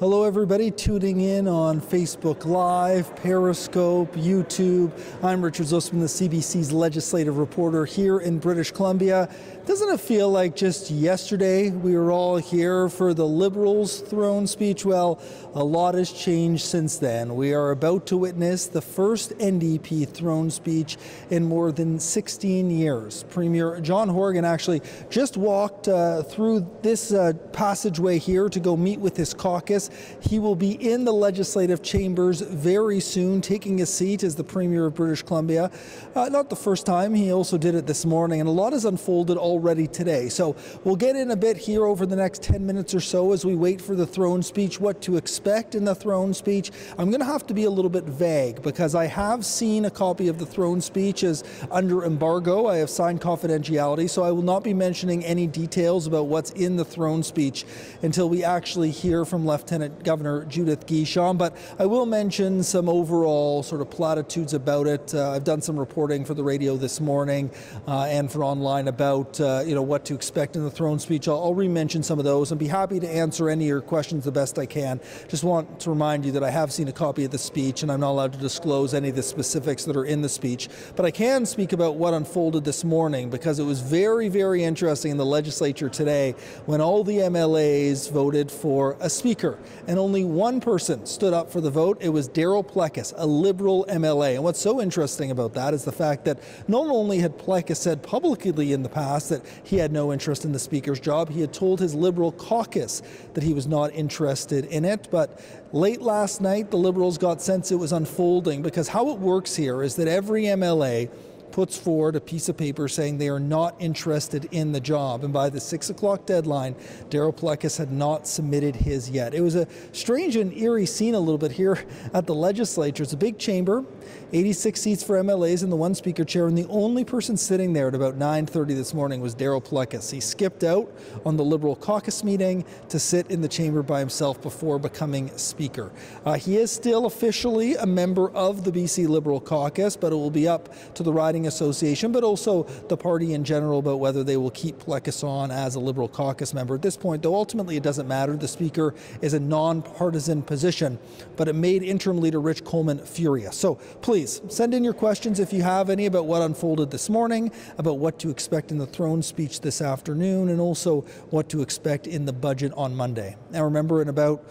Hello everybody tuning in on Facebook Live, Periscope, YouTube. I'm Richard Zussman, the CBC's legislative reporter here in British Columbia. Doesn't it feel like just yesterday we were all here for the Liberals' throne speech? Well, a lot has changed since then. We are about to witness the first NDP throne speech in more than 16 years. Premier John Horgan actually just walked through this passageway here to go meet with his caucus. He will be in the legislative chambers very soon, taking a seat as the Premier of British Columbia. Not the first time, he also did it this morning, and a lot has unfolded already today. So we'll get in a bit here over the next 10 minutes or so as we wait for the throne speech, what to expect in the throne speech. I'm going to have to be a little bit vague because I have seen a copy of the throne speech as under embargo. I have signed confidentiality, so I will not be mentioning any details about what's in the throne speech until we actually hear from Lieutenant Governor Judith Guichon, but I will mention some overall sort of platitudes about it. I've done some reporting for the radio this morning and for online about what to expect in the throne speech. I'll re-mention some of those and be happy to answer any of your questions the best I can. Just want to remind you that I have seen a copy of the speech and I'm not allowed to disclose any of the specifics that are in the speech, but I can speak about what unfolded this morning because it was very, very interesting in the legislature today when all the MLAs voted for a speaker. And only one person stood up for the vote. It was Darryl Plecas, a Liberal MLA. And what's so interesting about that is the fact that not only had Plecas said publicly in the past that he had no interest in the Speaker's job, he had told his Liberal caucus that he was not interested in it. But late last night, the Liberals got sense it was unfolding because how it works here is that every MLA puts forward a piece of paper saying they are not interested in the job. And by the 6 o'clock deadline, Darryl Plecas had not submitted his yet. It was a strange and eerie scene a little bit here at the legislature. It's a big chamber, 86 seats for MLAs in the one speaker chair, and the only person sitting there at about 9:30 this morning was Darryl Plecas. He skipped out on the Liberal caucus meeting to sit in the chamber by himself before becoming speaker. He is still officially a member of the BC Liberal caucus, but it will be up to the riding association, but also the party in general about whether they will keep Plecas on as a Liberal caucus member. At this point, though, ultimately it doesn't matter. The Speaker is a non-partisan position, but it made interim leader Rich Coleman furious. So please send in your questions if you have any about what unfolded this morning, about what to expect in the throne speech this afternoon, and also what to expect in the budget on Monday. Now remember, in about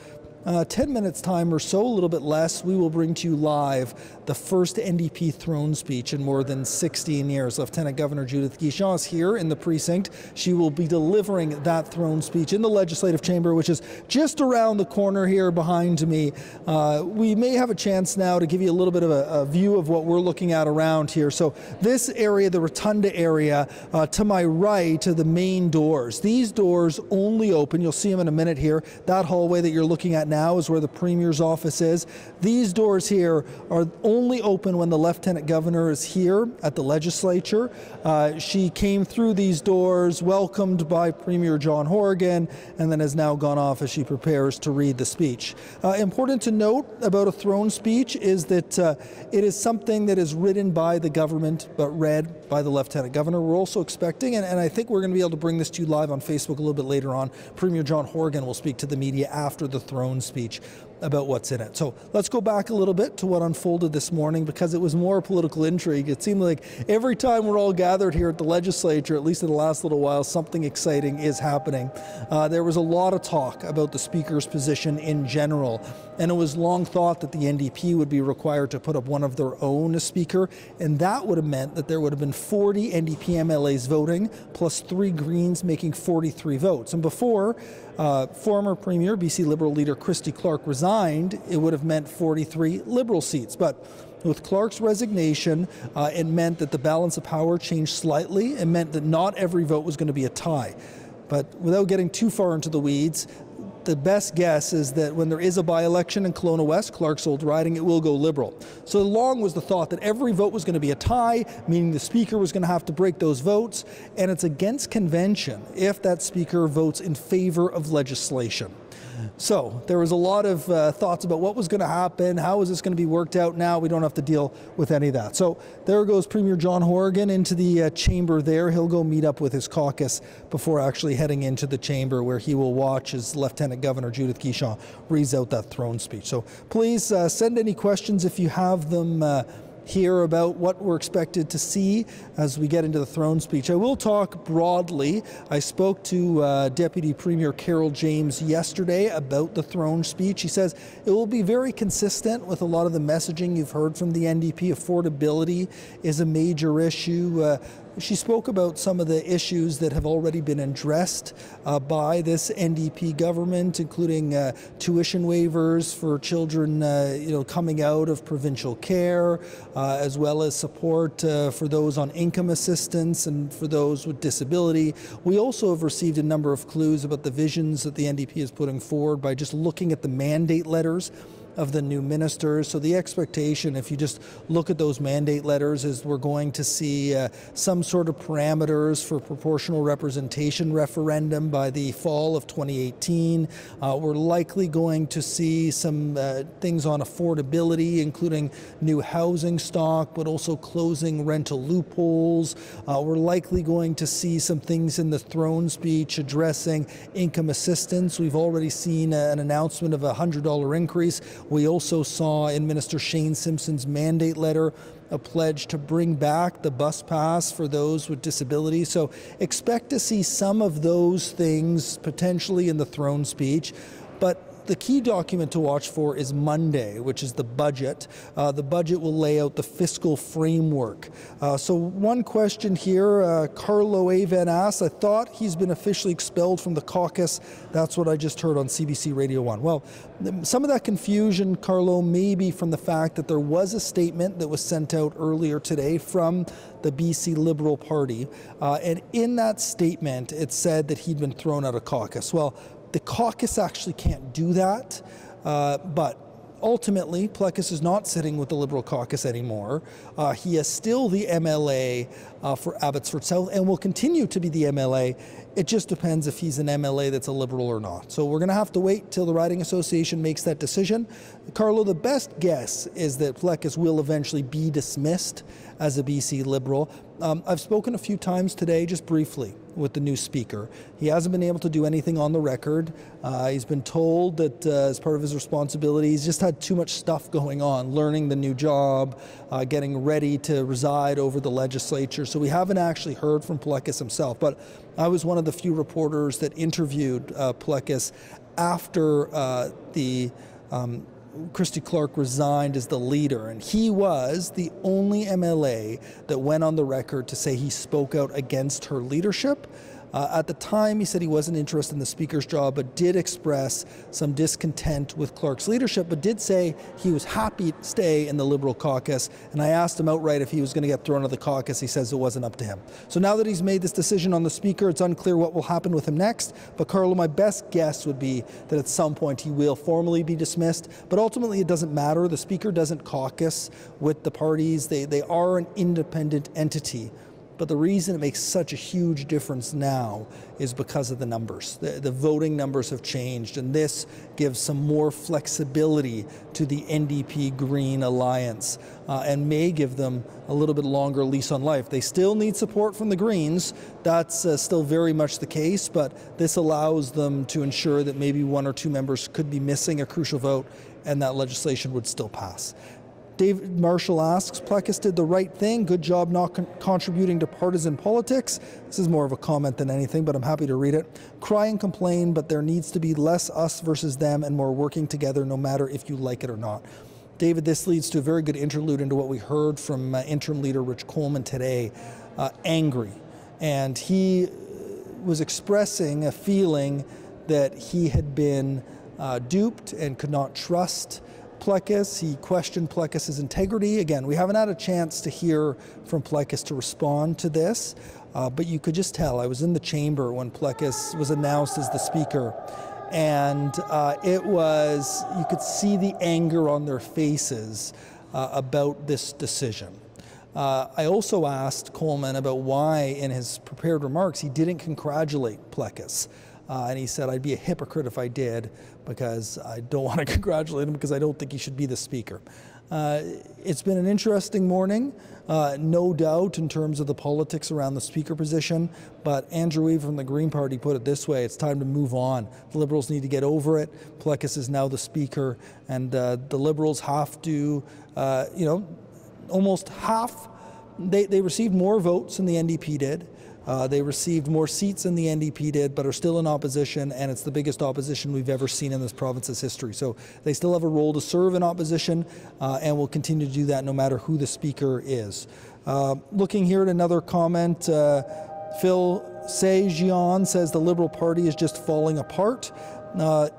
10 minutes time or so, a little bit less, we will bring to you live the first NDP throne speech in more than 16 years. Lieutenant Governor Judith Guichon is here in the precinct. She will be delivering that throne speech in the legislative chamber, which is just around the corner here behind me. We may have a chance now to give you a little bit of a view of what we're looking at around here. So this area, the rotunda area, to my right are the main doors. These doors only open, you'll see them in a minute here. That hallway that you're looking at now is where the Premier's office is. These doors here are only open when the Lieutenant Governor is here at the legislature. She came through these doors, welcomed by Premier John Horgan, and then has now gone off as she prepares to read the speech. Important to note about a throne speech is that it is something that is written by the government but read by the Lieutenant Governor. We're also expecting, and I think we're going to be able to bring this to you live on Facebook a little bit later on, Premier John Horgan will speak to the media after the throne speech about what's in it. So let's go back a little bit to what unfolded this morning because it was more political intrigue. It seemed like every time we're all gathered here at the legislature, at least in the last little while, something exciting is happening. There was a lot of talk about the Speaker's position in general, and it was long thought that the NDP would be required to put up one of their own as Speaker, and that would have meant that there would have been 40 NDP MLAs voting, plus 3 Greens making 43 votes. And before former Premier, BC Liberal leader Christy Clark resigned, it would have meant 43 Liberal seats. But with Clark's resignation, it meant that the balance of power changed slightly. It meant that not every vote was going to be a tie. But without getting too far into the weeds, the best guess is that when there is a by-election in Kelowna West, Clark's old riding, it will go Liberal. So long was the thought that every vote was going to be a tie, meaning the Speaker was going to have to break those votes, and it's against convention if that Speaker votes in favor of legislation. So there was a lot of thoughts about what was going to happen, how is this going to be worked out. Now we don't have to deal with any of that. So there goes Premier John Horgan into the chamber there. He'll go meet up with his caucus before actually heading into the chamber, where he will watch as Lieutenant Governor Judith Guichon reads out that throne speech. So please send any questions if you have them here about what we're expected to see as we get into the throne speech. I will talk broadly. I spoke to Deputy Premier Carol James yesterday about the throne speech. He says it will be very consistent with a lot of the messaging you've heard from the NDP. Affordability is a major issue. She spoke about some of the issues that have already been addressed by this NDP government, including tuition waivers for children coming out of provincial care, as well as support for those on income assistance and for those with disability. We also have received a number of clues about the visions that the NDP is putting forward by just looking at the mandate letters of the new ministers. So the expectation, if you just look at those mandate letters, is we're going to see some sort of parameters for proportional representation referendum by the fall of 2018. We're likely going to see some things on affordability, including new housing stock, but also closing rental loopholes. We're likely going to see some things in the throne speech addressing income assistance. We've already seen an announcement of a $100 increase. We also saw in Minister Shane Simpson's mandate letter a pledge to bring back the bus pass for those with disabilities. So expect to see some of those things potentially in the throne speech. But the key document to watch for is Monday, which is the budget. The budget will lay out the fiscal framework. So one question here, Carlo Aven asks, I thought he's been officially expelled from the caucus. That's what I just heard on CBC Radio 1. Well, some of that confusion, Carlo, may be from the fact that there was a statement that was sent out earlier today from the BC Liberal Party. And in that statement, it said that he'd been thrown out of caucus. Well, the caucus actually can't do that, but ultimately, Plecas is not sitting with the Liberal caucus anymore. He is still the MLA for Abbotsford South and will continue to be the MLA. It just depends if he's an MLA that's a Liberal or not. So we're going to have to wait till the Riding Association makes that decision. Carlo, the best guess is that Plecas will eventually be dismissed as a BC Liberal. I've spoken a few times today, just briefly, with the new speaker. He hasn't been able to do anything on the record. He's been told that as part of his responsibilities, he's just had too much stuff going on, learning the new job, getting ready to reside over the legislature. So we haven't actually heard from Plecas himself. But I was one of the few reporters that interviewed Plecas after Christy Clark resigned as the leader, and he was the only MLA that went on the record to say he spoke out against her leadership. At the time, he said he wasn't interested in the speaker's job, but did express some discontent with Clark's leadership, but did say he was happy to stay in the Liberal caucus. And I asked him outright if he was going to get thrown out of the caucus. He says it wasn't up to him. So now that he's made this decision on the speaker, it's unclear what will happen with him next. But Carlo, my best guess would be that at some point he will formally be dismissed. But ultimately, it doesn't matter. The speaker doesn't caucus with the parties. They are an independent entity. But the reason it makes such a huge difference now is because of the numbers. The voting numbers have changed, and this gives some more flexibility to the NDP Green Alliance and may give them a little bit longer lease on life. They still need support from the Greens. That's still very much the case, but this allows them to ensure that maybe one or two members could be missing a crucial vote and that legislation would still pass. David Marshall asks, Plecas did the right thing. Good job not contributing to partisan politics. This is more of a comment than anything, but I'm happy to read it. Cry and complain, but there needs to be less us versus them and more working together, no matter if you like it or not. David, this leads to a very good interlude into what we heard from interim leader Rich Coleman today, angry. And he was expressing a feeling that he had been duped and could not trust Plecas. He questioned Plecas' integrity. Again, we haven't had a chance to hear from Plecas to respond to this, but you could just tell. I was in the chamber when Plecas was announced as the speaker, and it was, you could see the anger on their faces about this decision. I also asked Coleman about why, in his prepared remarks, he didn't congratulate Plecas. and he said, I'd be a hypocrite if I did, because I don't want to congratulate him because I don't think he should be the Speaker. It's been an interesting morning, no doubt, in terms of the politics around the Speaker position, but Andrew Weaver from the Green Party put it this way: it's time to move on. The Liberals need to get over it. Plekas is now the Speaker, and the Liberals have to, almost half, they received more votes than the NDP did. They received more seats than the NDP did, but are still in opposition, and it's the biggest opposition we've ever seen in this province's history. So they still have a role to serve in opposition, and will continue to do that no matter who the Speaker is. Looking here at another comment, Phil Sejian says the Liberal Party is just falling apart.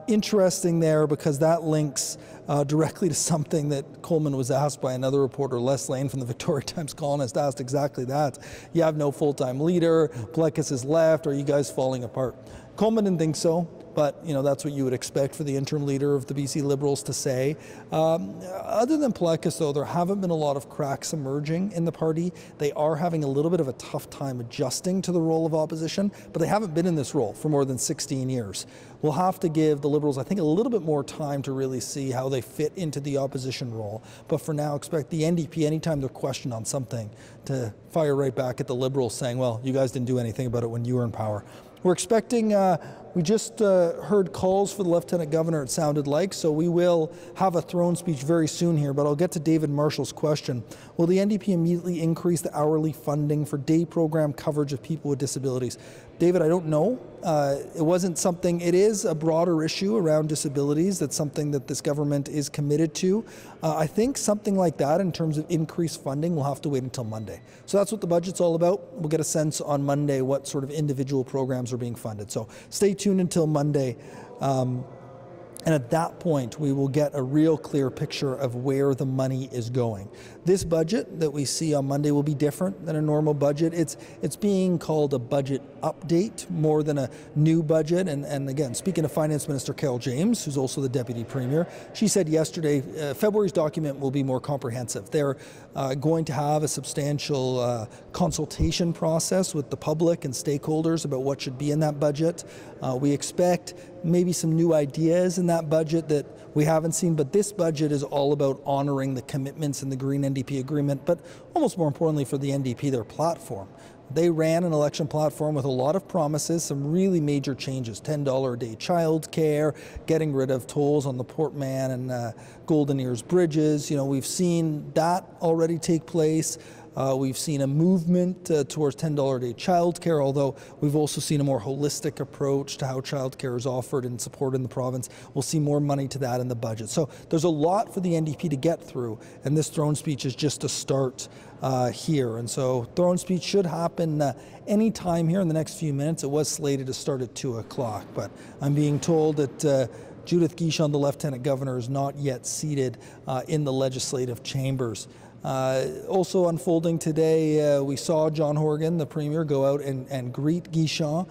Interesting there, because that links directly to something that Coleman was asked by another reporter. Les Lane from the Victoria Times Colonist asked exactly that. You have no full-time leader, Plekas is left, are you guys falling apart? Coleman didn't think so, but that's what you would expect for the interim leader of the BC Liberals to say. Other than Plekas, though, there haven't been a lot of cracks emerging in the party. They are having a little bit of a tough time adjusting to the role of opposition, but they haven't been in this role for more than 16 years. We'll have to give the Liberals, I think, a little bit more time to really see how they fit into the opposition role. But for now, expect the NDP, anytime they're questioned on something, to fire right back at the Liberals, saying, well, you guys didn't do anything about it when you were in power. We're expecting, we just heard calls for the Lieutenant Governor, it sounded like, so we will have a throne speech very soon here, but I'll get to David Marshall's question. Will the NDP immediately increase the hourly funding for day program coverage of people with disabilities? David, I don't know. It wasn't something, it is a broader issue around disabilities. That's something that this government is committed to. I think something like that in terms of increased funding will have to wait until Monday. So that's what the budget's all about. We'll get a sense on Monday what sort of individual programs are being funded. So stay tuned until Monday. And at that point, we will get a real clear picture of where the money is going. This budget that we see on Monday will be different than a normal budget. It's being called a budget update more than a new budget. And again, speaking to Finance Minister Carol James, who's also the Deputy Premier, she said yesterday February's document will be more comprehensive. They're going to have a substantial consultation process with the public and stakeholders about what should be in that budget. We expect maybe some new ideas in that budget that we haven't seen, but this budget is all about honoring the commitments in the Green NDP agreement, but almost more importantly for the NDP, their platform. They ran an election platform with a lot of promises, some really major changes: $10 a day childcare, getting rid of tolls on the Port Mann and Golden Ears bridges. We've seen that already take place. We've seen a movement towards $10 a day childcare, although we've also seen a more holistic approach to how childcare is offered and supported in the province. We'll see more money to that in the budget. So there's a lot for the NDP to get through, and this throne speech is just a start here. And so throne speech should happen any time here in the next few minutes. It was slated to start at 2 o'clock, but I'm being told that Judith Guichon, the Lieutenant Governor, is not yet seated in the legislative chambers. Also unfolding today, we saw John Horgan, the Premier, go out and greet Guichon.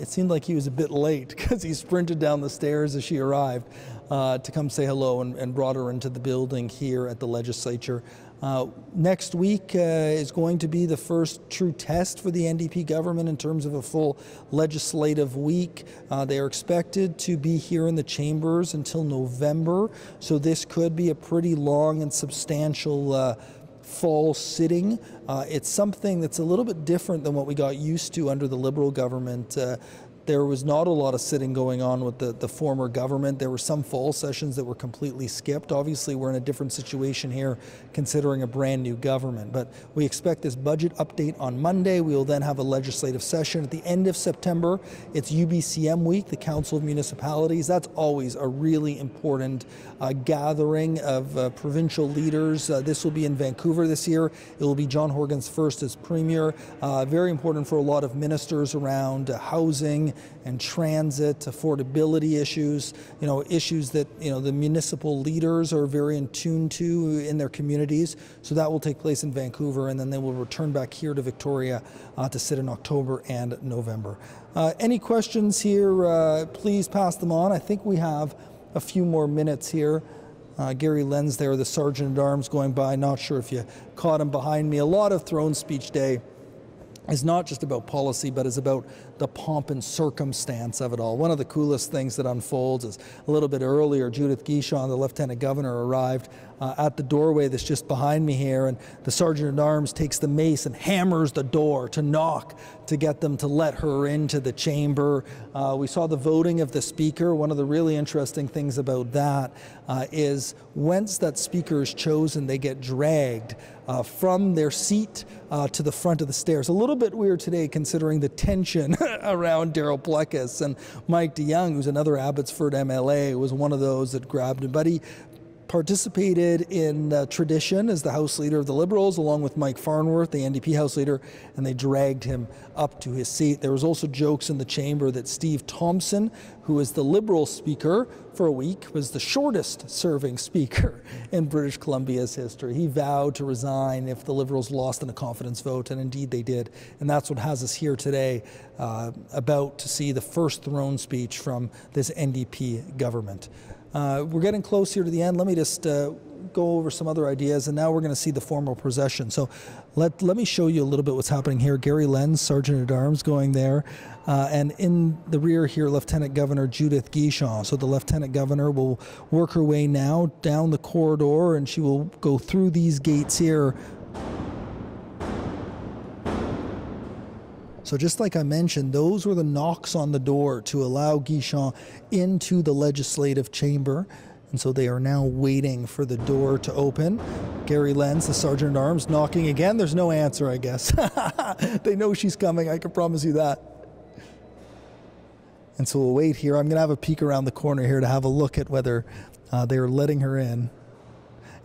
It seemed like he was a bit late because he sprinted down the stairs as she arrived to come say hello and brought her into the building here at the legislature. Next week is going to be the first true test for the NDP government in terms of a full legislative week. They are expected to be here in the chambers until November, so this could be a pretty long and substantial fall sitting. It's something that's a little bit different than what we got used to under the Liberal government. There was not a lot of sitting going on with the former government. There were some fall sessions that were completely skipped. Obviously, we're in a different situation here considering a brand new government. But we expect this budget update on Monday. We will then have a legislative session at the end of September. It's UBCM week, the Council of Municipalities. That's always a really important gathering of provincial leaders. This will be in Vancouver this year. It will be John Horgan's first as Premier. Very important for a lot of ministers around housing and transit, affordability issues, issues that, the municipal leaders are very in tune to in their communities. So that will take place in Vancouver, and then they will return back here to Victoria to sit in October and November. Any questions here, please pass them on. I think we have a few more minutes here. Gary Lenz there, the Sergeant-at-Arms, going by. Not sure if you caught him behind me. A lot of throne speech day is not just about policy, but is about the pomp and circumstance of it all. One of the coolest things that unfolds is a little bit earlier, Judith Guichon, the Lieutenant Governor, arrived at the doorway that's just behind me here, and the Sergeant-at-Arms takes the mace and hammers the door to knock to get them to let her into the chamber. We saw the voting of the Speaker. One of the really interesting things about that is once that Speaker is chosen, they get dragged from their seat to the front of the stairs. A little bit weird today considering the tension around Darryl Plecas, and Mike DeYoung, who's another Abbotsford MLA, was one of those that grabbed him. But he participated in tradition as the House Leader of the Liberals, along with Mike Farnworth, the NDP House Leader, and they dragged him up to his seat. There was also jokes in the chamber that Steve Thompson, who is the Liberal Speaker for a week, was the shortest serving Speaker in British Columbia's history. He vowed to resign if the Liberals lost in a confidence vote, and indeed they did. And that's what has us here today, about to see the first throne speech from this NDP government. We're getting close here to the end. Let me just go over some other ideas, and now we're going to see the formal procession. So let me show you a little bit what's happening here. Gary Lenz, Sergeant-at-Arms, going there. And in the rear here, Lieutenant Governor Judith Guichon. So the Lieutenant Governor will work her way now down the corridor, and she will go through these gates here. So just like I mentioned, those were the knocks on the door to allow Guichon into the legislative chamber. And so they are now waiting for the door to open. Gary Lenz, the Sergeant-at-Arms, knocking again. There's no answer, I guess. They know she's coming, I can promise you that. And so we'll wait here. I'm going to have a peek around the corner here to have a look at whether they're letting her in.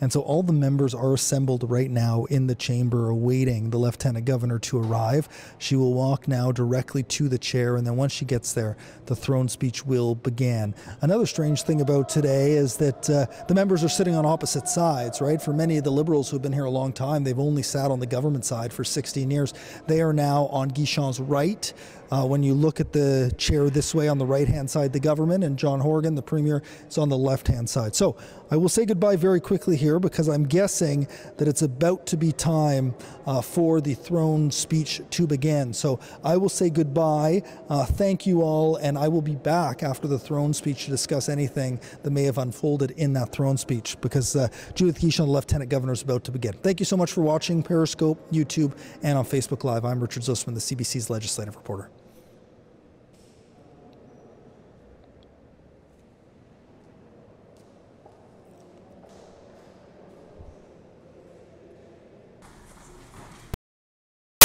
And so all the members are assembled right now in the chamber awaiting the Lieutenant Governor to arrive. She will walk now directly to the chair, and then once she gets there, the throne speech will begin. Another strange thing about today is that the members are sitting on opposite sides, right? For many of the Liberals who've been here a long time, they've only sat on the government side for 16 years. They are now on Guichon's right. When you look at the chair this way, on the right-hand side, the government, and John Horgan, the Premier, is on the left-hand side. So I will say goodbye very quickly here because I'm guessing that it's about to be time for the throne speech to begin. So I will say goodbye. Thank you all, and I will be back after the throne speech to discuss anything that may have unfolded in that throne speech because Judith Guichon, the Lieutenant Governor, is about to begin. Thank you so much for watching Periscope, YouTube, and on Facebook Live. I'm Richard Zussman, the CBC's legislative reporter.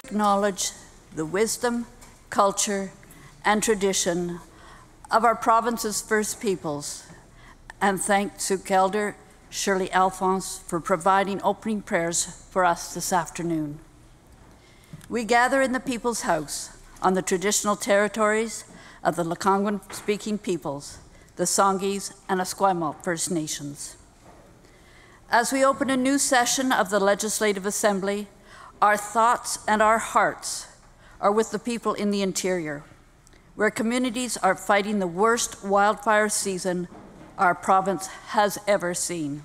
Acknowledge the wisdom, culture, and tradition of our province's First Peoples, and thank Suk Elder Shirley Alphonse for providing opening prayers for us this afternoon. We gather in the People's House on the traditional territories of the Lekwungen-speaking peoples, the Songhees and Esquimalt First Nations. As we open a new session of the Legislative Assembly, our thoughts and our hearts are with the people in the interior, where communities are fighting the worst wildfire season our province has ever seen.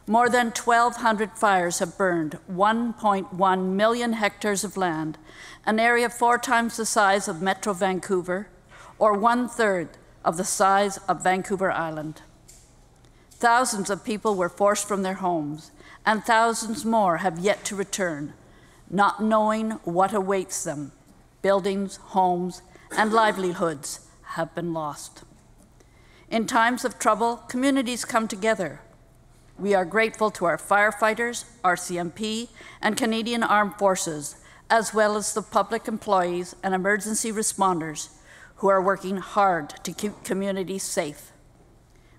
More than 1,200 fires have burned 1.1 million hectares of land, an area 4 times the size of Metro Vancouver, or 1/3 of the size of Vancouver Island. Thousands of people were forced from their homes, and thousands more have yet to return, not knowing what awaits them. Buildings, homes, and livelihoods have been lost. In times of trouble, communities come together. We are grateful to our firefighters, RCMP, and Canadian Armed Forces, as well as the public employees and emergency responders who are working hard to keep communities safe.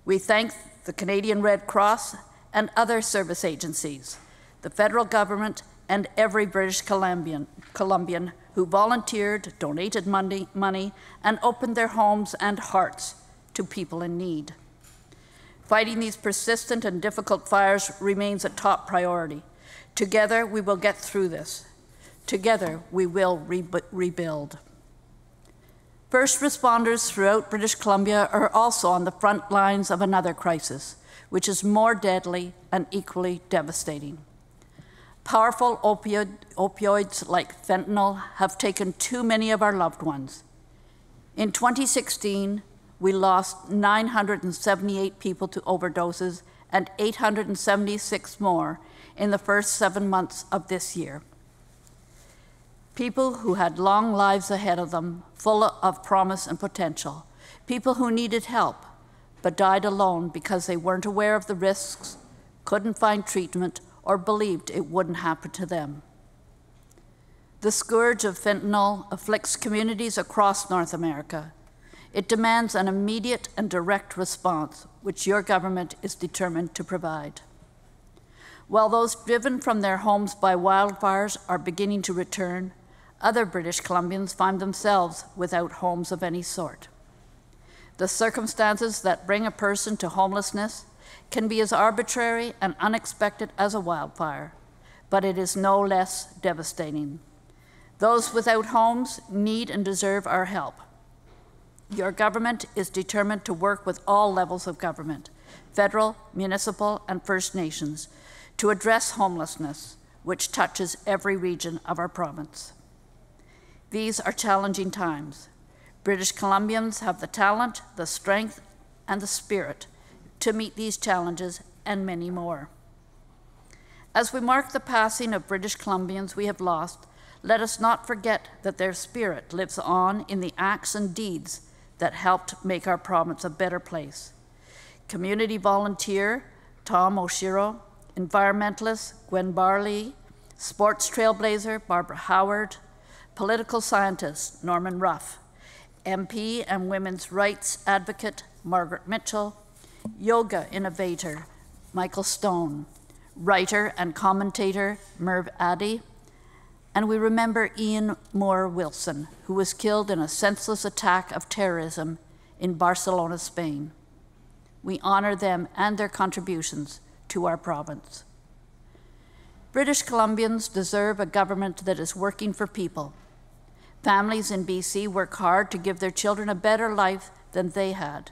We thank the Canadian Red Cross and other service agencies, the federal government, and every British Columbian who volunteered, donated money, and opened their homes and hearts to people in need. Fighting these persistent and difficult fires remains a top priority. Together, we will get through this. Together, we will rebuild. First responders throughout British Columbia are also on the front lines of another crisis, which is more deadly and equally devastating. Powerful opioids like fentanyl have taken too many of our loved ones. In 2016, we lost 978 people to overdoses and 876 more in the first 7 months of this year. People who had long lives ahead of them, full of promise and potential. People who needed help, but died alone because they weren't aware of the risks, couldn't find treatment, or believed it wouldn't happen to them. The scourge of fentanyl afflicts communities across North America. It demands an immediate and direct response, which your government is determined to provide. While those driven from their homes by wildfires are beginning to return, other British Columbians find themselves without homes of any sort. The circumstances that bring a person to homelessness can be as arbitrary and unexpected as a wildfire, but it is no less devastating. Those without homes need and deserve our help. Your government is determined to work with all levels of government, federal, municipal, and First Nations, to address homelessness, which touches every region of our province. These are challenging times. British Columbians have the talent, the strength, and the spirit to meet these challenges and many more. As we mark the passing of British Columbians we have lost, let us not forget that their spirit lives on in the acts and deeds that helped make our province a better place. Community volunteer Tom O'Shiro, environmentalist Gwen Barley, sports trailblazer Barbara Howard, political scientist Norman Ruff, MP and women's rights advocate Margaret Mitchell, yoga innovator Michael Stone, writer and commentator Merv Addy, and we remember Ian Moore Wilson, who was killed in a senseless attack of terrorism in Barcelona, Spain. We honor them and their contributions to our province. British Columbians deserve a government that is working for people. Families in BC work hard to give their children a better life than they had.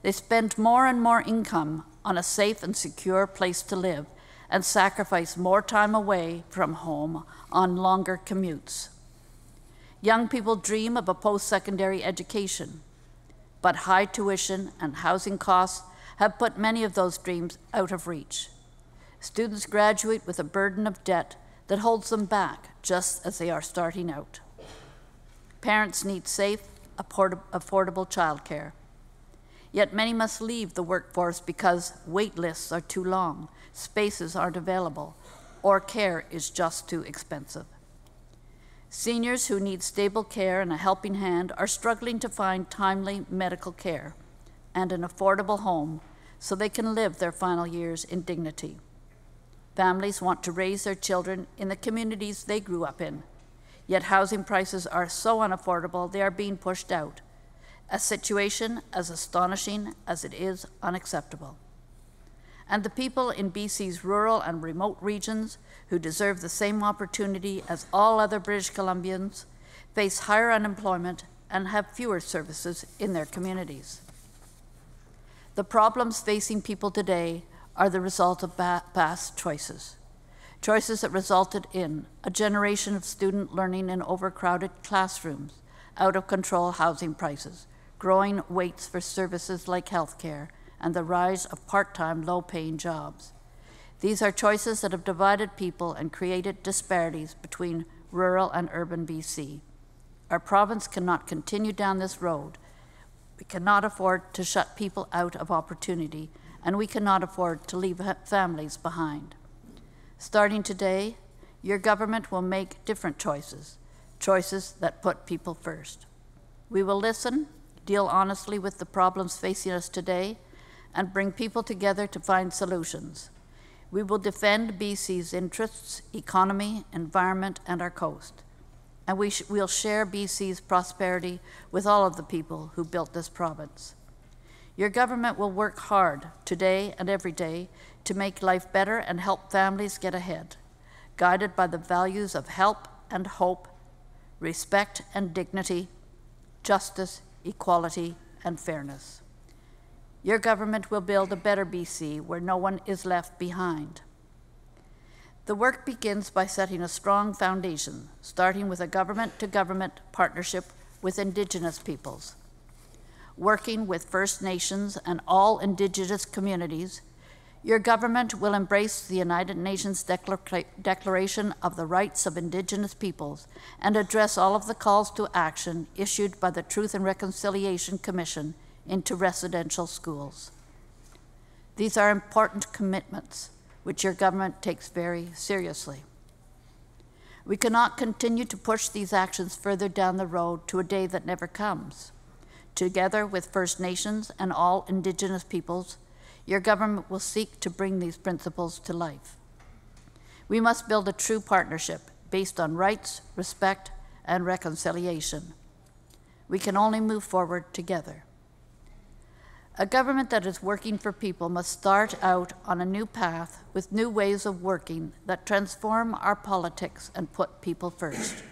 They spend more and more income on a safe and secure place to live and sacrifice more time away from home on longer commutes. Young people dream of a post-secondary education, but high tuition and housing costs have put many of those dreams out of reach. Students graduate with a burden of debt that holds them back just as they are starting out. Parents need safe, affordable childcare. Yet many must leave the workforce because wait lists are too long, spaces aren't available, or care is just too expensive. Seniors who need stable care and a helping hand are struggling to find timely medical care and an affordable home so they can live their final years in dignity. Families want to raise their children in the communities they grew up in, yet housing prices are so unaffordable they are being pushed out, a situation as astonishing as it is unacceptable. And the people in BC's rural and remote regions who deserve the same opportunity as all other British Columbians face higher unemployment and have fewer services in their communities. The problems facing people today are the result of past choices. Choices that resulted in a generation of student learning in overcrowded classrooms, out-of-control housing prices, growing waits for services like healthcare, and the rise of part-time, low-paying jobs. These are choices that have divided people and created disparities between rural and urban BC. Our province cannot continue down this road. We cannot afford to shut people out of opportunity, and we cannot afford to leave families behind. Starting today, your government will make different choices, choices that put people first. We will listen, deal honestly with the problems facing us today, and bring people together to find solutions. We will defend BC's interests, economy, environment, and our coast. And we'll share BC's prosperity with all of the people who built this province. Your government will work hard today and every day to make life better and help families get ahead, guided by the values of help and hope, respect and dignity, justice, equality, and fairness. Your government will build a better BC where no one is left behind. The work begins by setting a strong foundation, starting with a government-to-government partnership with Indigenous peoples. Working with First Nations and all Indigenous communities, your government will embrace the United Nations Declaration of the Rights of Indigenous Peoples and address all of the calls to action issued by the Truth and Reconciliation Commission into residential schools. These are important commitments which your government takes very seriously. We cannot continue to push these actions further down the road to a day that never comes. Together with First Nations and all Indigenous peoples, your government will seek to bring these principles to life. We must build a true partnership based on rights, respect, and reconciliation. We can only move forward together. A government that is working for people must start out on a new path with new ways of working that transform our politics and put people first.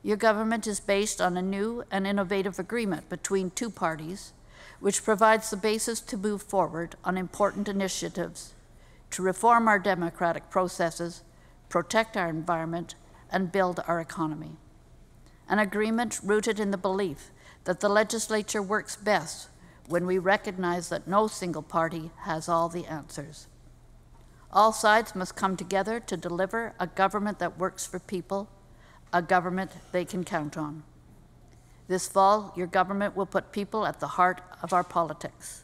Your government is based on a new and innovative agreement between two parties, which provides the basis to move forward on important initiatives to reform our democratic processes, protect our environment, and build our economy. An agreement rooted in the belief that the legislature works best when we recognize that no single party has all the answers. All sides must come together to deliver a government that works for people, a government they can count on. This fall, your government will put people at the heart of our politics.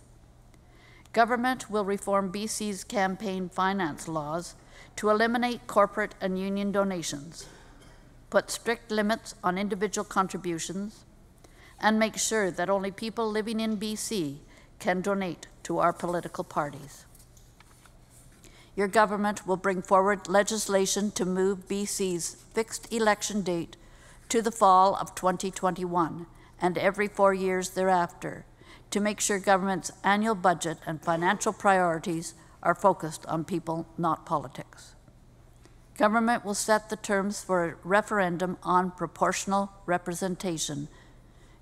Government will reform BC's campaign finance laws to eliminate corporate and union donations, put strict limits on individual contributions, and make sure that only people living in BC can donate to our political parties. Your government will bring forward legislation to move BC's fixed election date to the fall of 2021 and every 4 years thereafter to make sure government's annual budget and financial priorities are focused on people, not politics. Government will set the terms for a referendum on proportional representation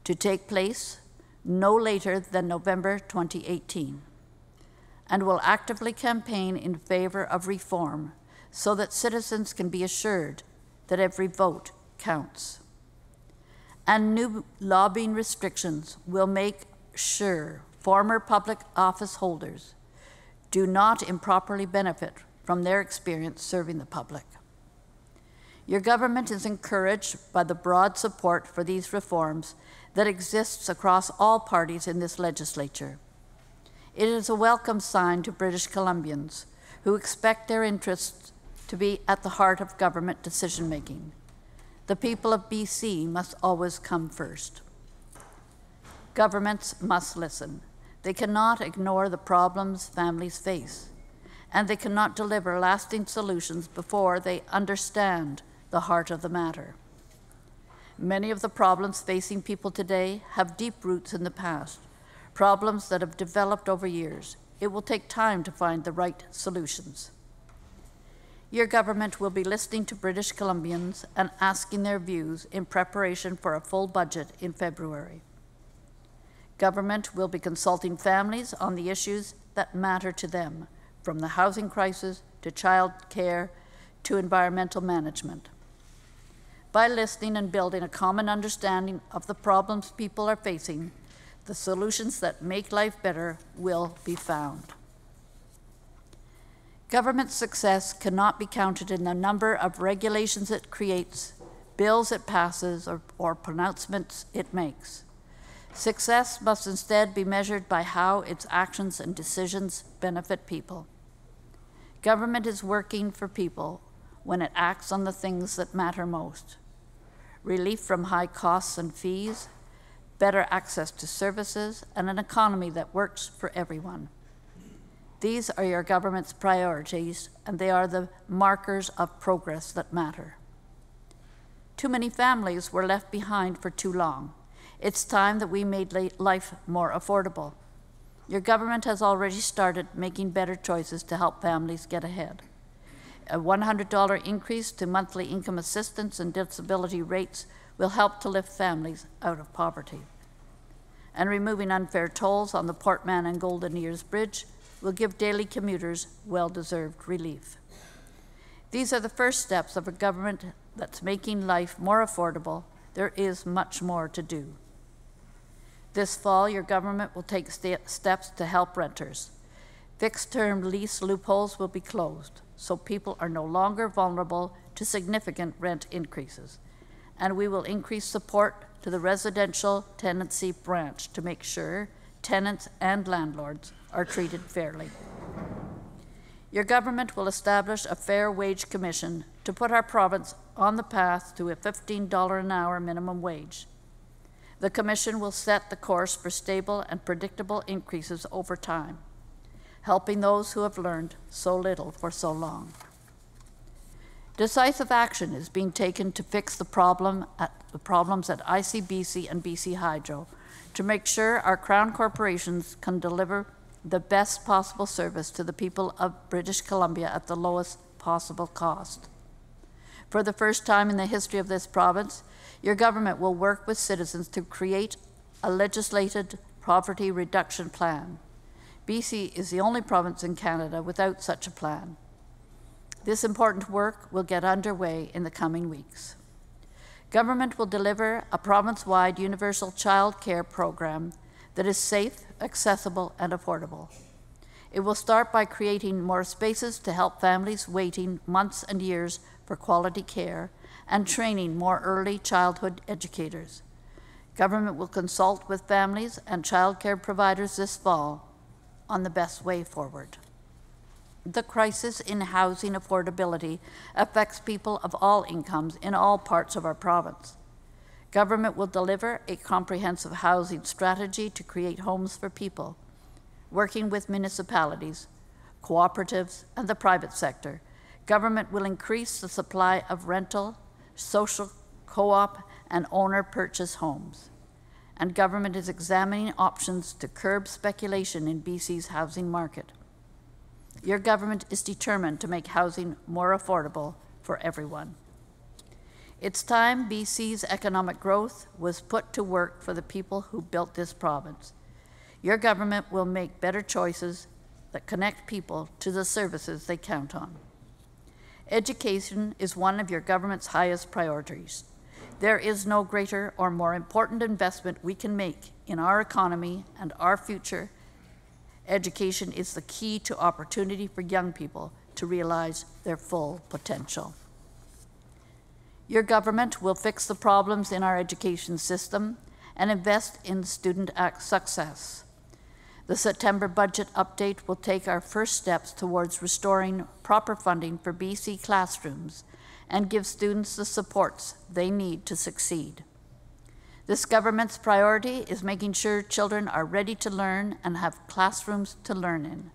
to take place no later than November 2018, and will actively campaign in favor of reform so that citizens can be assured that every vote counts. And new lobbying restrictions will make sure former public office holders do not improperly benefit from their experience serving the public. Your government is encouraged by the broad support for these reforms that exists across all parties in this legislature. It is a welcome sign to British Columbians who expect their interests to be at the heart of government decision-making. The people of BC must always come first. Governments must listen. They cannot ignore the problems families face, and they cannot deliver lasting solutions before they understand the heart of the matter. Many of the problems facing people today have deep roots in the past, problems that have developed over years. It will take time to find the right solutions. Your government will be listening to British Columbians and asking their views in preparation for a full budget in February. Government will be consulting families on the issues that matter to them, from the housing crisis to childcare to environmental management. By listening and building a common understanding of the problems people are facing, the solutions that make life better will be found. Government success cannot be counted in the number of regulations it creates, bills it passes, or pronouncements it makes. Success must instead be measured by how its actions and decisions benefit people. Government is working for people when it acts on the things that matter most: relief from high costs and fees, better access to services, and an economy that works for everyone. These are your government's priorities, and they are the markers of progress that matter. Too many families were left behind for too long. It's time that we made life more affordable. Your government has already started making better choices to help families get ahead. A $100 increase to monthly income assistance and disability rates will help to lift families out of poverty. And removing unfair tolls on the Portman and Golden Ears Bridge will give daily commuters well-deserved relief. These are the first steps of a government that's making life more affordable. There is much more to do. This fall, your government will take steps to help renters. Fixed-term lease loopholes will be closed, so people are no longer vulnerable to significant rent increases. And we will increase support to the residential tenancy branch to make sure tenants and landlords are treated fairly. Your government will establish a fair wage commission to put our province on the path to a $15 an hour minimum wage. The commission will set the course for stable and predictable increases over time, helping those who have learned so little for so long. Decisive action is being taken to fix the problems at ICBC and BC Hydro to make sure our Crown corporations can deliver the best possible service to the people of British Columbia at the lowest possible cost. For the first time in the history of this province, your government will work with citizens to create a legislated poverty reduction plan. BC is the only province in Canada without such a plan. This important work will get underway in the coming weeks. Government will deliver a province-wide universal childcare program that is safe, accessible, and affordable. It will start by creating more spaces to help families waiting months and years for quality care and training more early childhood educators. Government will consult with families and childcare providers this fall on the best way forward. The crisis in housing affordability affects people of all incomes in all parts of our province. Government will deliver a comprehensive housing strategy to create homes for people, working with municipalities, cooperatives, and the private sector. Government will increase the supply of rental, social, co-op, and owner-purchase homes. And government is examining options to curb speculation in BC's housing market. Your government is determined to make housing more affordable for everyone. It's time BC's economic growth was put to work for the people who built this province. Your government will make better choices that connect people to the services they count on. Education is one of your government's highest priorities. There is no greater or more important investment we can make in our economy and our future. Education is the key to opportunity for young people to realize their full potential. Your government will fix the problems in our education system and invest in student success. The September budget update will take our first steps towards restoring proper funding for BC classrooms and give students the supports they need to succeed. This government's priority is making sure children are ready to learn and have classrooms to learn in,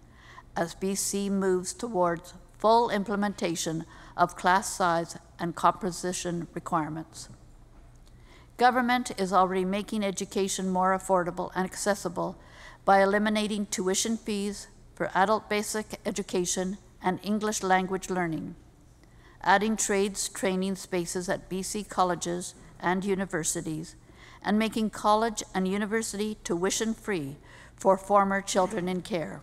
as BC moves towards full implementation of class size and composition requirements. Government is already making education more affordable and accessible by eliminating tuition fees for adult basic education and English language learning, adding trades training spaces at BC colleges and universities, and making college and university tuition-free for former children in care.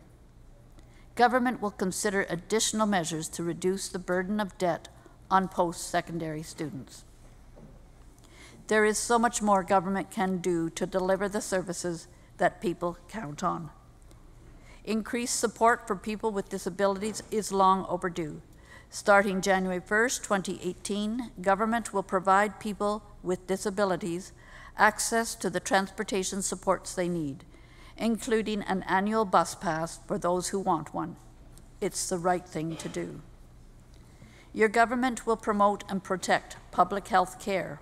Government will consider additional measures to reduce the burden of debt on post-secondary students. There is so much more government can do to deliver the services that people count on. Increased support for people with disabilities is long overdue. Starting January 1st, 2018, government will provide people with disabilities access to the transportation supports they need, including an annual bus pass for those who want one. It's the right thing to do. Your government will promote and protect public health care,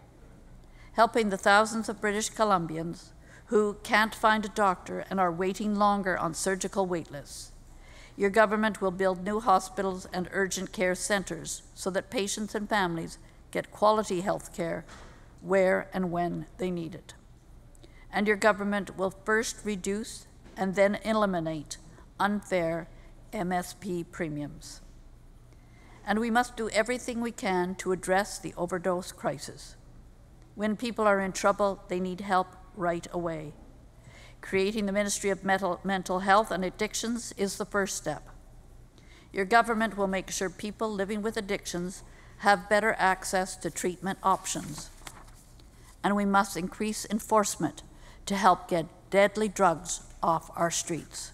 helping the thousands of British Columbians who can't find a doctor and are waiting longer on surgical wait lists. Your government will build new hospitals and urgent care centers so that patients and families get quality health care where and when they need it. And your government will first reduce and then eliminate unfair MSP premiums. And we must do everything we can to address the overdose crisis. When people are in trouble, they need help right away. Creating the Ministry of Mental Health and Addictions is the first step. Your government will make sure people living with addictions have better access to treatment options. And we must increase enforcement to help get deadly drugs off our streets.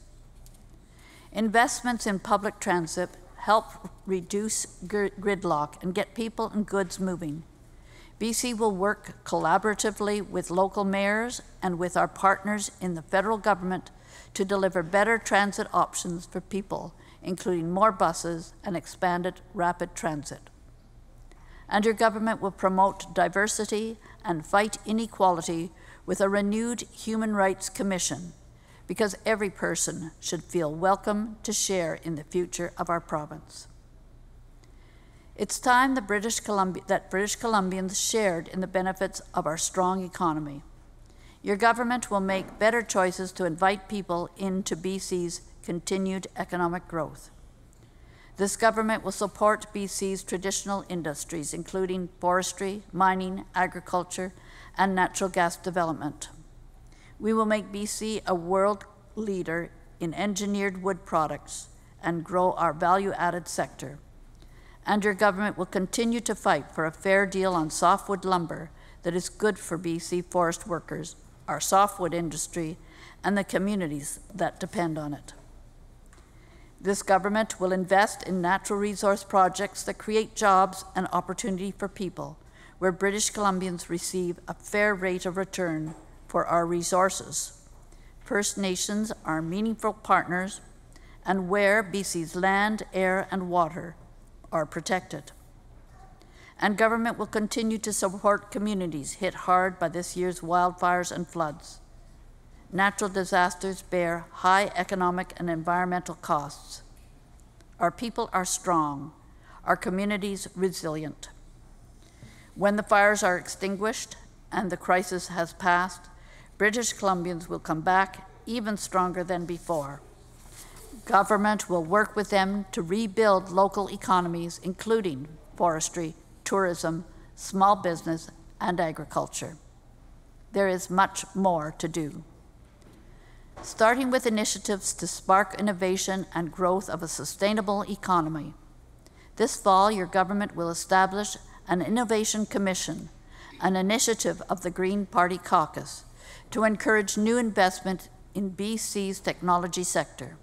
Investments in public transit help reduce gridlock and get people and goods moving. BC will work collaboratively with local mayors and with our partners in the federal government to deliver better transit options for people, including more buses and expanded rapid transit. And your government will promote diversity and fight inequality with a renewed Human Rights Commission, because every person should feel welcome to share in the future of our province. It's time that British Columbians shared in the benefits of our strong economy. Your government will make better choices to invite people into BC's continued economic growth. This government will support BC's traditional industries, including forestry, mining, agriculture, and natural gas development. We will make BC a world leader in engineered wood products and grow our value-added sector. And your government will continue to fight for a fair deal on softwood lumber that is good for BC forest workers, our softwood industry, and the communities that depend on it. This government will invest in natural resource projects that create jobs and opportunity for people, where British Columbians receive a fair rate of return for our resources. First Nations are meaningful partners, and where BC's land, air, and water are protected. And government will continue to support communities hit hard by this year's wildfires and floods. Natural disasters bear high economic and environmental costs. Our people are strong, our communities resilient. When the fires are extinguished and the crisis has passed, British Columbians will come back even stronger than before. Government will work with them to rebuild local economies, including forestry, tourism, small business, and agriculture. There is much more to do. Starting with initiatives to spark innovation and growth of a sustainable economy. This fall, your government will establish an Innovation Commission, an initiative of the Green Party caucus, to encourage new investment in BC's technology sector.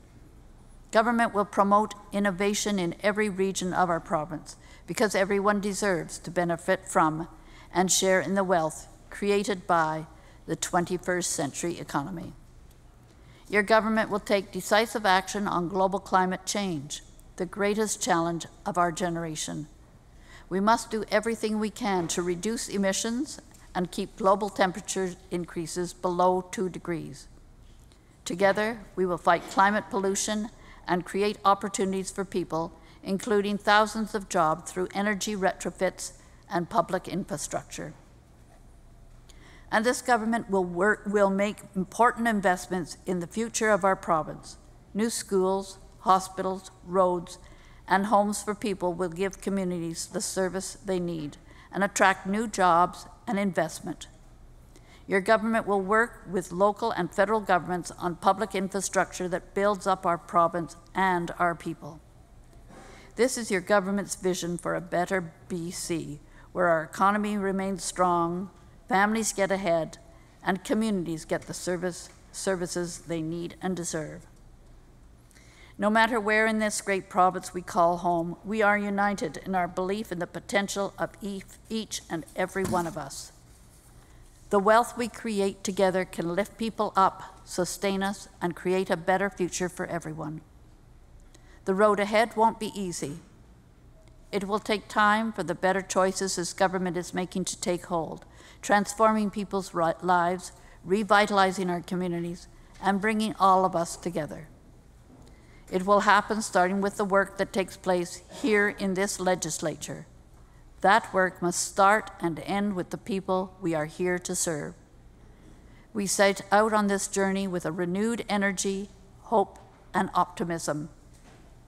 Government will promote innovation in every region of our province, because everyone deserves to benefit from and share in the wealth created by the 21st century economy. Your government will take decisive action on global climate change, the greatest challenge of our generation. We must do everything we can to reduce emissions and keep global temperature increases below 2 degrees. Together, we will fight climate pollution and create opportunities for people, including thousands of jobs through energy retrofits and public infrastructure. And this government will make important investments in the future of our province. New schools, hospitals, roads, and homes for people will give communities the service they need and attract new jobs and investment. Your government will work with local and federal governments on public infrastructure that builds up our province and our people. This is your government's vision for a better BC, where our economy remains strong, families get ahead, and communities get the services they need and deserve. No matter where in this great province we call home, we are united in our belief in the potential of each and every one of us. The wealth we create together can lift people up, sustain us, and create a better future for everyone. The road ahead won't be easy. It will take time for the better choices this government is making to take hold, transforming people's lives, revitalizing our communities, and bringing all of us together. It will happen starting with the work that takes place here in this legislature. That work must start and end with the people we are here to serve. We set out on this journey with a renewed energy, hope, and optimism.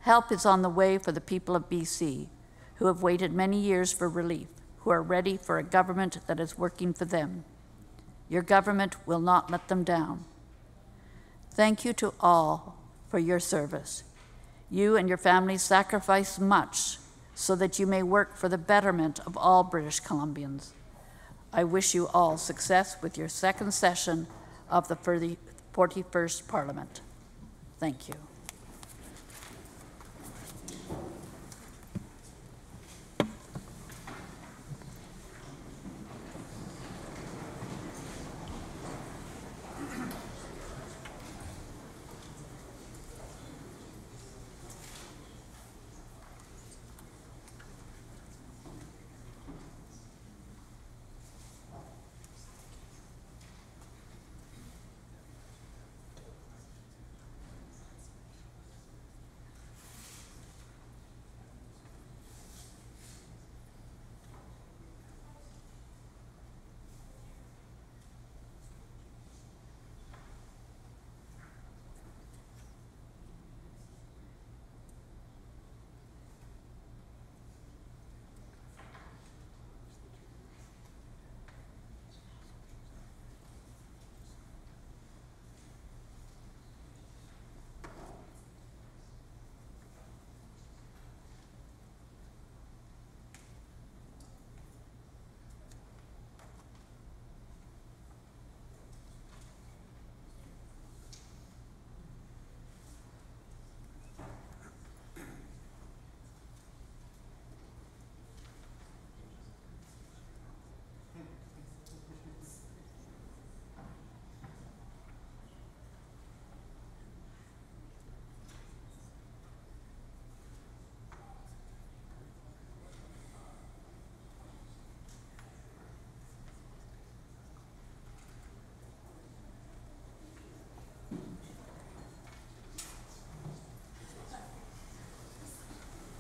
Help is on the way for the people of BC, who have waited many years for relief, who are ready for a government that is working for them. Your government will not let them down. Thank you to all for your service. You and your family sacrifice much so that you may work for the betterment of all British Columbians. I wish you all success with your second session of the 41st Parliament. Thank you.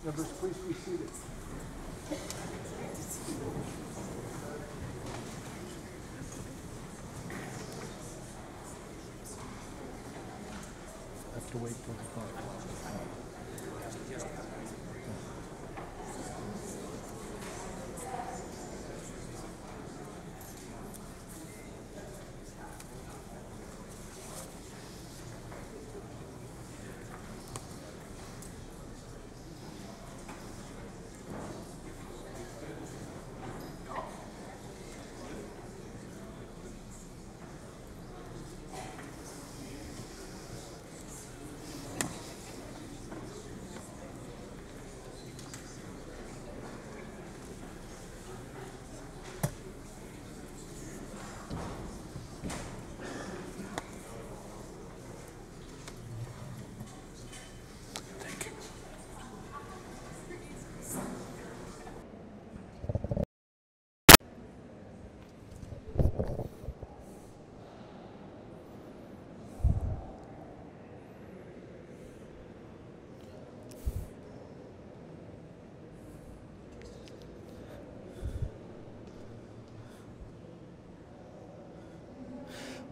Members, please be seated. Have to wait till the clock.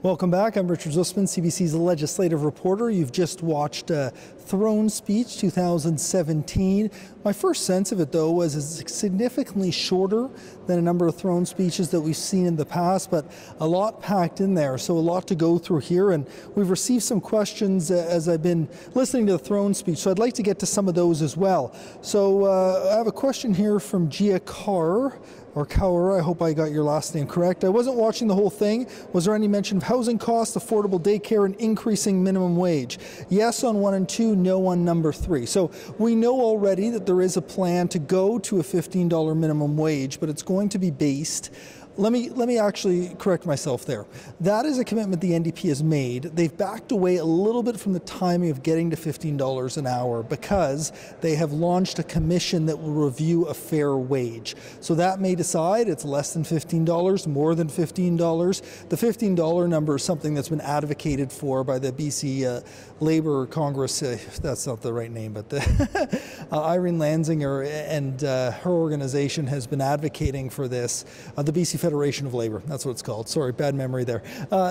Welcome back. I'm Richard Zussman, CBC's legislative reporter. You've just watched Throne Speech 2017. My first sense of it, though, was it's significantly shorter than a number of Throne speeches that we've seen in the past, but a lot packed in there, so a lot to go through here. And we've received some questions as I've been listening to the Throne speech, so I'd like to get to some of those as well. So I have a question here from Gia Carr. Or Kaur, I hope I got your last name correct. I wasn't watching the whole thing. Was there any mention of housing costs, affordable daycare, and increasing minimum wage? Yes on 1 and 2, no on number 3. So we know already that there is a plan to go to a $15 minimum wage, but it's going to be based. Let me actually correct myself there. That is a commitment the NDP has made. They've backed away a little bit from the timing of getting to $15 an hour because they have launched a commission that will review a fair wage. So that may decide it's less than $15, more than $15. The $15 number is something that's been advocated for by the BC Labour Congress. That's not the right name, but the Irene Lansinger and her organization has been advocating for this. The BC Confederation of Labor, that's what it's called. Sorry, bad memory there.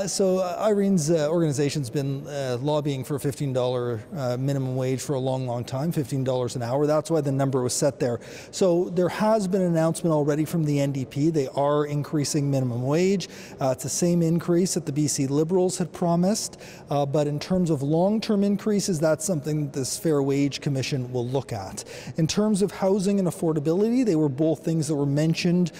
So Irene's organization's been lobbying for a $15 minimum wage for a long, long time, $15 an hour. That's why the number was set there. So there has been an announcement already from the NDP. They are increasing minimum wage. It's the same increase that the BC Liberals had promised. But in terms of long-term increases, that's something this Fair Wage Commission will look at. In terms of housing and affordability, they were both things that were mentioned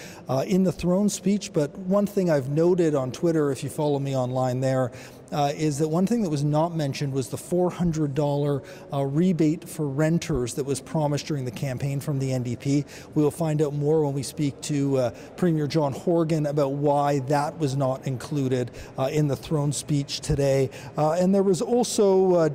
in the throne speech, but one thing I've noted on Twitter, if you follow me online there, is that one thing that was not mentioned was the $400 rebate for renters that was promised during the campaign from the NDP. We will find out more when we speak to Premier John Horgan about why that was not included in the throne speech today. And there was also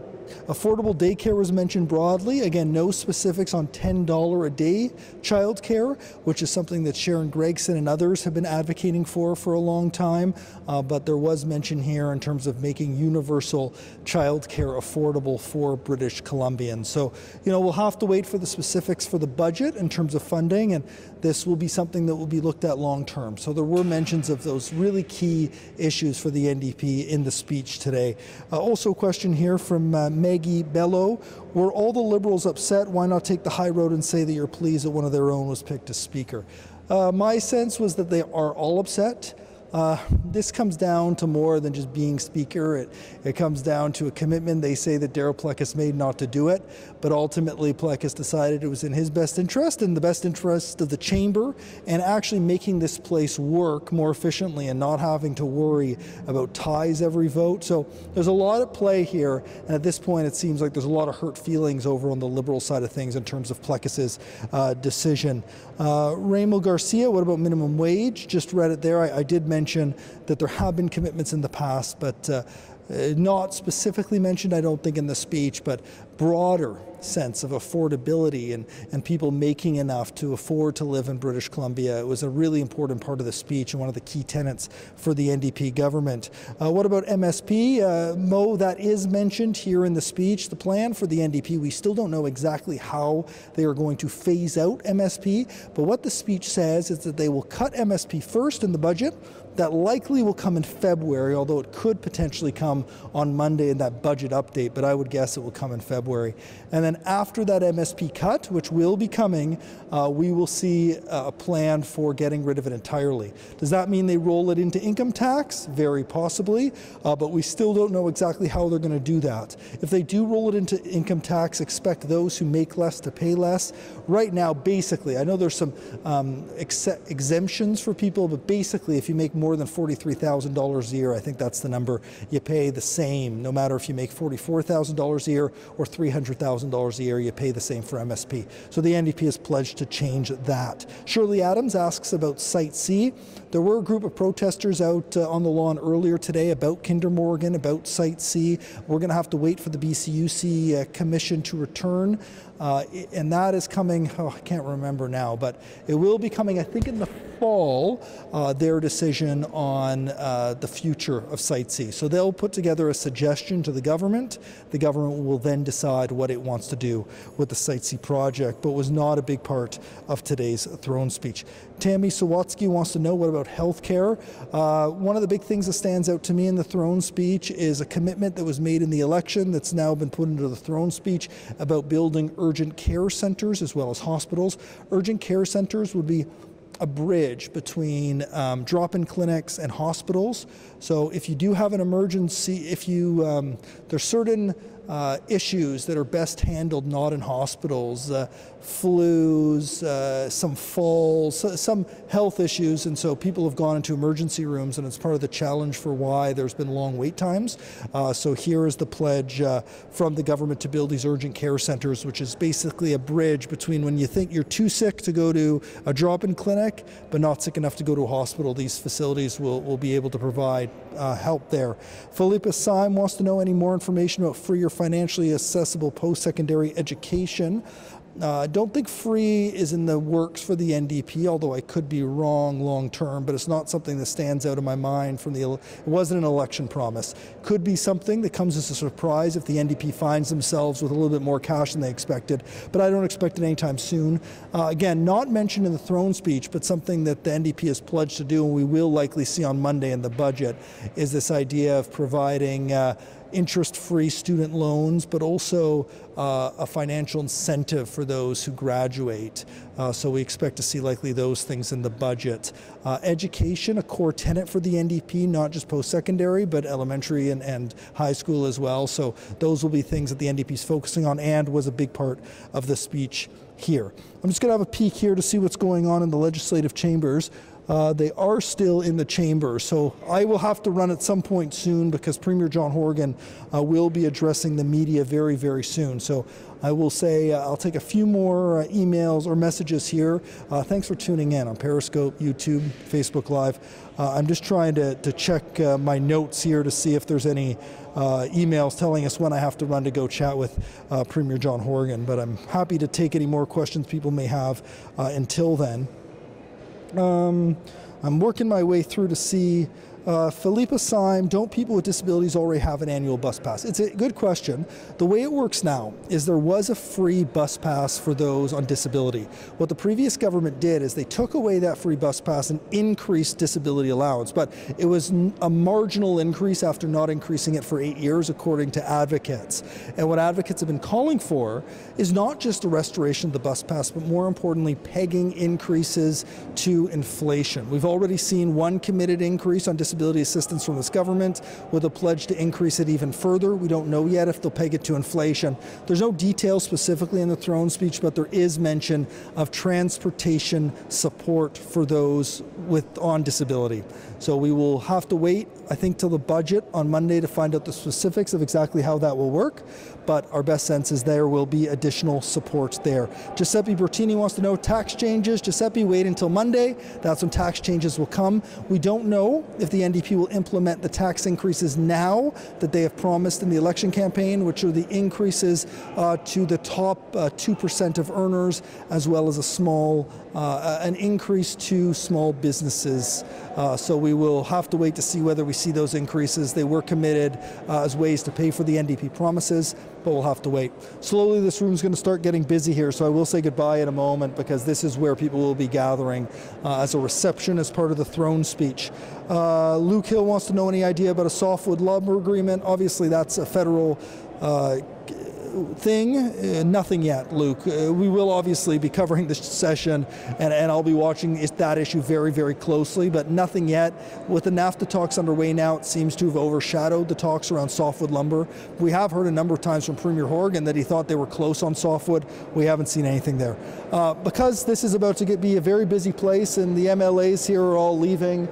affordable daycare was mentioned broadly. Again, no specifics on $10 a day childcare, which is something that Sharon Gregson and others have been advocating for a long time. But there was mention here in terms of making universal childcare affordable for British Columbians. So, we'll have to wait for the specifics for the budget in terms of funding, and this will be something that will be looked at long term. So there were mentions of those really key issues for the NDP in the speech today. Also a question here from Maggie Bello. Were all the Liberals upset? Why not take the high road and say that you're pleased that one of their own was picked as Speaker? My sense was that they are all upset. This comes down to more than just being Speaker. It comes down to a commitment they say that Darryl Plecas made not to do it, but ultimately Plecas decided it was in his best interest and the best interest of the chamber, and actually making this place work more efficiently and not having to worry about ties every vote. So there's a lot at play here, and at this point it seems like there's a lot of hurt feelings over on the Liberal side of things in terms of Plecas's decision. Raymond Garcia, what about minimum wage? Just read it there. I did mention that there have been commitments in the past, but not specifically mentioned, I don't think, in the speech, but broader sense of affordability and people making enough to afford to live in British Columbia. It was a really important part of the speech and one of the key tenets for the NDP government. What about MSP? Mo, that is mentioned here in the speech. The plan for the NDP, we still don't know exactly how they are going to phase out MSP, but what the speech says is that they will cut MSP first in the budget. That likely will come in February, although it could potentially come on Monday in that budget update, but I would guess it will come in February. And then after that MSP cut, which will be coming, we will see a plan for getting rid of it entirely. Does that mean they roll it into income tax? Very possibly, but we still don't know exactly how they're going to do that. If they do roll it into income tax, expect those who make less to pay less. Right now, basically, I know there's some exemptions for people, but basically if you make more than $43,000 a year, I think that's the number, you pay the same, no matter if you make $44,000 a year or $300,000 a year, you pay the same for MSP. So the NDP has pledged to change that. Shirley Adams asks about Site C. There were a group of protesters out on the lawn earlier today about Kinder Morgan, about Site C. We're going to have to wait for the BCUC Commission to return. And that is coming, I can't remember now, but it will be coming, I think, in the fall, their decision on the future of Site C. So they'll put together a suggestion to the government. The government will then decide what it wants to do with the Site C project, but was not a big part of today's throne speech. Tammy Sawatsky wants to know, what about healthcare? One of the big things that stands out to me in the throne speech is a commitment that was made in the election that's now been put into the throne speech about building urgent care centres as well as hospitals. Urgent care centres would be a bridge between drop-in clinics and hospitals. So if you do have an emergency, there's certain issues that are best handled not in hospitals, flus, some falls, some health issues, and so people have gone into emergency rooms, and it's part of the challenge for why there's been long wait times. So here is the pledge from the government to build these urgent care centres, which is basically a bridge between when you think you're too sick to go to a drop-in clinic, but not sick enough to go to a hospital. These facilities will be able to provide help there. Philippa Syme wants to know any more information about free or financially accessible post-secondary education. I don't think free is in the works for the NDP, although I could be wrong long term, but it's not something that stands out of my mind from it wasn't an election promise. Could be something that comes as a surprise if the NDP finds themselves with a little bit more cash than they expected, but I don't expect it anytime soon. Again, not mentioned in the throne speech, but something that the NDP has pledged to do, and we will likely see on Monday in the budget, is this idea of providing interest-free student loans, but also a financial incentive for those who graduate. So we expect to see likely those things in the budget. Education, a core tenet for the NDP, not just post-secondary, but elementary and high school as well. So those will be things that the NDP is focusing on and was a big part of the speech here. I'm just going to have a peek here to see what's going on in the legislative chambers. They are still in the chamber, so I will have to run at some point soon because Premier John Horgan will be addressing the media very, very soon. So I will say I'll take a few more emails or messages here. Thanks for tuning in on Periscope, YouTube, Facebook Live. I'm just trying to check my notes here to see if there's any emails telling us when I have to run to go chat with Premier John Horgan, but I'm happy to take any more questions people may have until then. I'm working my way through to see Philippa Syme, don't people with disabilities already have an annual bus pass? It's a good question. The way it works now is there was a free bus pass for those on disability. What the previous government did is they took away that free bus pass and increased disability allowance, but it was a marginal increase after not increasing it for 8 years, according to advocates. And what advocates have been calling for is not just a restoration of the bus pass, but more importantly, pegging increases to inflation. We've already seen one committed increase on disability assistance from this government with a pledge to increase it even further. We don't know yet if they'll peg it to inflation. There's no details specifically in the throne speech, but there is mention of transportation support for those on disability. So we will have to wait, I think, till the budget on Monday to find out the specifics of exactly how that will work. But our best sense is there will be additional support there. Giuseppe Bertini wants to know tax changes. Giuseppe, wait until Monday. That's when tax changes will come. We don't know if the NDP will implement the tax increases now that they have promised in the election campaign, which are the increases to the top 2% of earners, as well as an increase to small businesses. So we will have to wait to see whether we see those increases. They were committed as ways to pay for the NDP promises, but we'll have to wait. Slowly this room's going to start getting busy here, so I will say goodbye in a moment because this is where people will be gathering as a reception as part of the throne speech. Luke Hill wants to know any idea about a softwood lumber agreement. Obviously that's a federal thing. Nothing yet, Luke. We will obviously be covering this session and I'll be watching that issue very, very closely, but nothing yet. With the NAFTA talks underway now, it seems to have overshadowed the talks around softwood lumber. We have heard a number of times from Premier Horgan that he thought they were close on softwood. We haven't seen anything there. Because this is about to be a very busy place and the MLAs here are all leaving,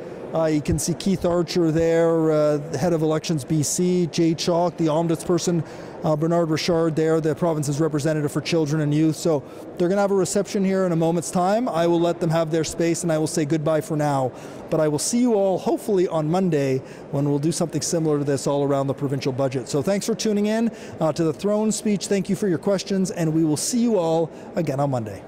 you can see Keith Archer there, the head of Elections BC, Jay Chalk, the ombudsperson, Bernard Richard there, the province's representative for children and youth. So they're going to have a reception here in a moment's time. I will let them have their space and I will say goodbye for now. But I will see you all hopefully on Monday when we'll do something similar to this all around the provincial budget. So thanks for tuning in to the throne speech. Thank you for your questions and we will see you all again on Monday.